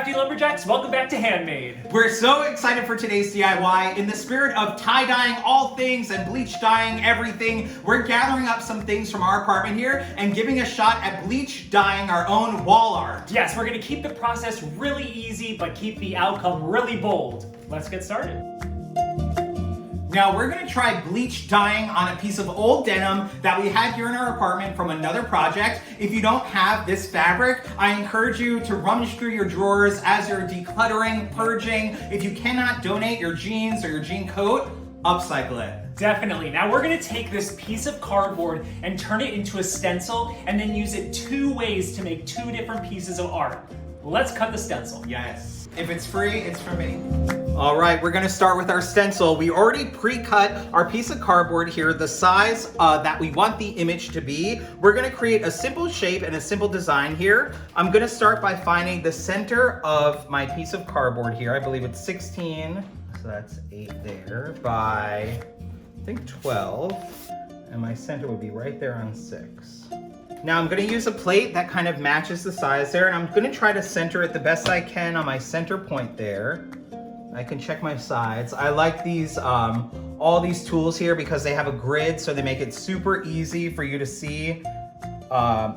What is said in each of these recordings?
Crafty Lumberjacks, welcome back to Handmade. We're so excited for today's DIY. In the spirit of tie-dyeing all things and bleach dyeing everything, we're gathering up some things from our apartment here and giving a shot at bleach dyeing our own wall art. Yes, we're gonna keep the process really easy, but keep the outcome really bold. Let's get started. Now we're gonna try bleach dyeing on a piece of old denim that we had here in our apartment from another project. If you don't have this fabric, I encourage you to rummage through your drawers as you're decluttering, purging. If you cannot donate your jeans or your jean coat, upcycle it. Definitely. Now we're gonna take this piece of cardboard and turn it into a stencil and then use it two ways to make two different pieces of art. Let's cut the stencil. Yes. If it's free, it's for me. All right, we're gonna start with our stencil. We already pre-cut our piece of cardboard here, the size that we want the image to be. We're gonna create a simple shape and a simple design here. I'm gonna start by finding the center of my piece of cardboard here. I believe it's 16, so that's 8 there, by I think 12. And my center would be right there on 6. Now I'm gonna use a plate that kind of matches the size there, and I'm gonna try to center it the best I can on my center point there. I can check my sides. I like these, all these tools here because they have a grid, so they make it super easy for you to see,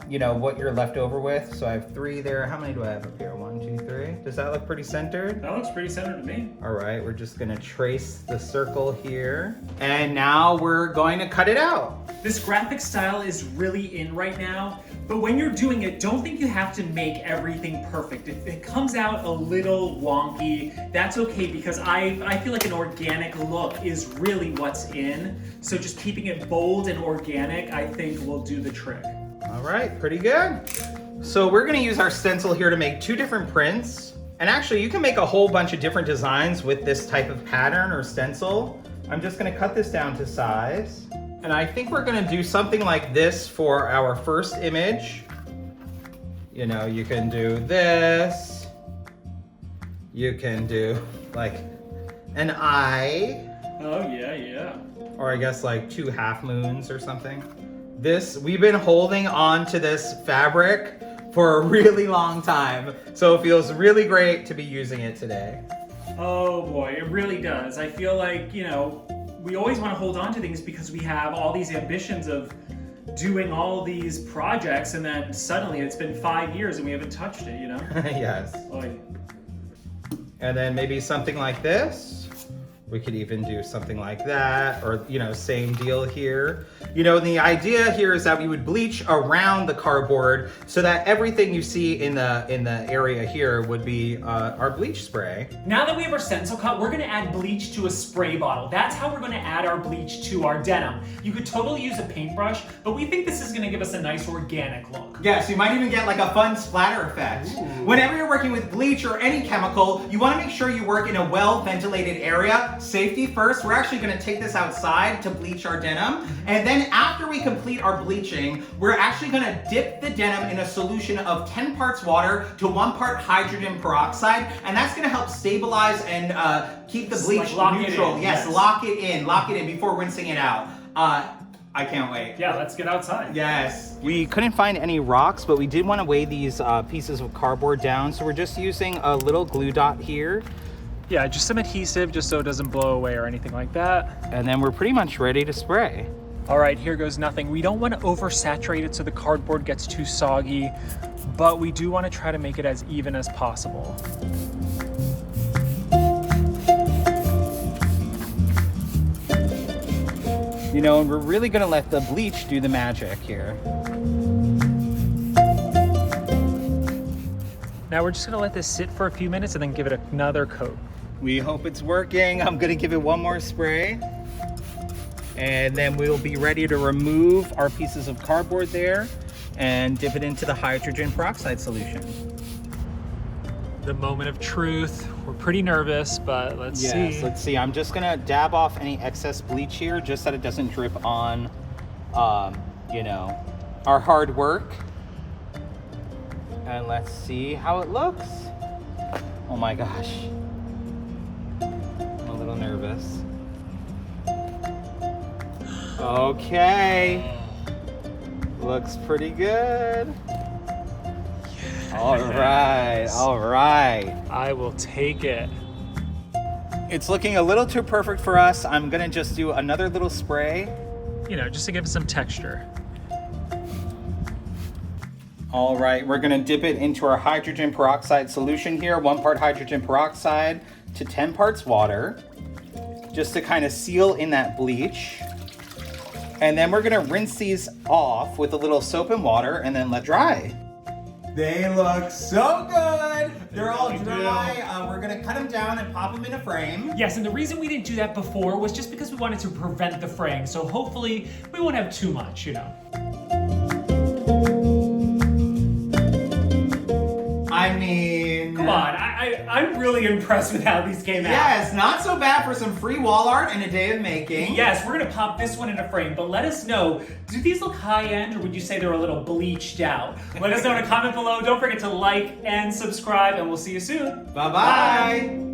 you know, what you're left over with. So I have 3 there. How many do I have up here? 1, 2, 3. Does that look pretty centered? That looks pretty centered to me. All right, we're just gonna trace the circle here. And now we're going to cut it out. This graphic style is really in right now, but when you're doing it, don't think you have to make everything perfect. If it comes out a little wonky, that's okay, because I feel like an organic look is really what's in. So just keeping it bold and organic, I think will do the trick. All right, pretty good. So we're gonna use our stencil here to make 2 different prints. And actually you can make a whole bunch of different designs with this type of pattern or stencil. I'm just gonna cut this down to size. And I think we're gonna do something like this for our first image. You know, you can do this. You can do like an eye. Oh yeah. Or I guess like 2 half moons or something. We've been holding on to this fabric for a really long time. So it feels really great to be using it today. Oh boy, it really does. I feel like, you know, we always want to hold on to things because we have all these ambitions of doing all these projects, and then suddenly it's been 5 years and we haven't touched it, you know? Yes. Like, and then maybe something like this. We could even do something like that, or, you know, same deal here. You know, the idea here is that we would bleach around the cardboard so that everything you see in the area here would be our bleach spray. now that we have our stencil cut, we're gonna add bleach to a spray bottle. That's how we're gonna add our bleach to our denim. You could totally use a paintbrush, but we think this is gonna give us a nice organic look. Yes, you might even get like a fun splatter effect. Ooh. Whenever you're working with bleach or any chemical, you wanna make sure you work in a well-ventilated area. Safety first. We're actually gonna take this outside to bleach our denim. And then after we complete our bleaching, we're actually gonna dip the denim in a solution of 10 parts water to 1 part hydrogen peroxide. And that's gonna help stabilize and keep the bleach neutral. Yes, lock it in before rinsing it out. I can't wait. Yeah, let's get outside. Yes. We couldn't find any rocks, but we did want to weigh these pieces of cardboard down. So we're just using a little glue dot here. Yeah, just some adhesive just so it doesn't blow away or anything like that. And then we're pretty much ready to spray. All right, here goes nothing. We don't want to oversaturate it so the cardboard gets too soggy, but we do want to try to make it as even as possible. You know, and we're really gonna let the bleach do the magic here. Now we're just gonna let this sit for a few minutes and then give it another coat. We hope it's working. I'm gonna give it 1 more spray. And then we'll be ready to remove our pieces of cardboard there and dip it into the hydrogen peroxide solution. The moment of truth. We're pretty nervous, but let's see. Let's see. I'm just gonna dab off any excess bleach here just so that it doesn't drip on, you know, our hard work. And let's see how it looks. Oh my gosh. I'm a little nervous. Okay. Looks pretty good. All right, all right. I will take it. It's looking a little too perfect for us. I'm gonna just do another little spray. You know, just to give it some texture. All right, we're gonna dip it into our hydrogen peroxide solution here. 1 part hydrogen peroxide to 10 parts water, just to kind of seal in that bleach. And then we're gonna rinse these off with a little soap and water and then let dry. They look so good. They're all dry. We're gonna cut them down and pop them in a frame. Yes, and the reason we didn't do that before was just because we wanted to prevent the fraying. So hopefully we won't have too much, you know. I mean... Come on, I'm really impressed with how these came out. Yes, not so bad for some free wall art and a day of making. Yes, we're gonna pop this one in a frame, but let us know, do these look high-end or would you say they're a little bleached out? Let us know in a comment below. Don't forget to like and subscribe, and we'll see you soon. Bye-bye.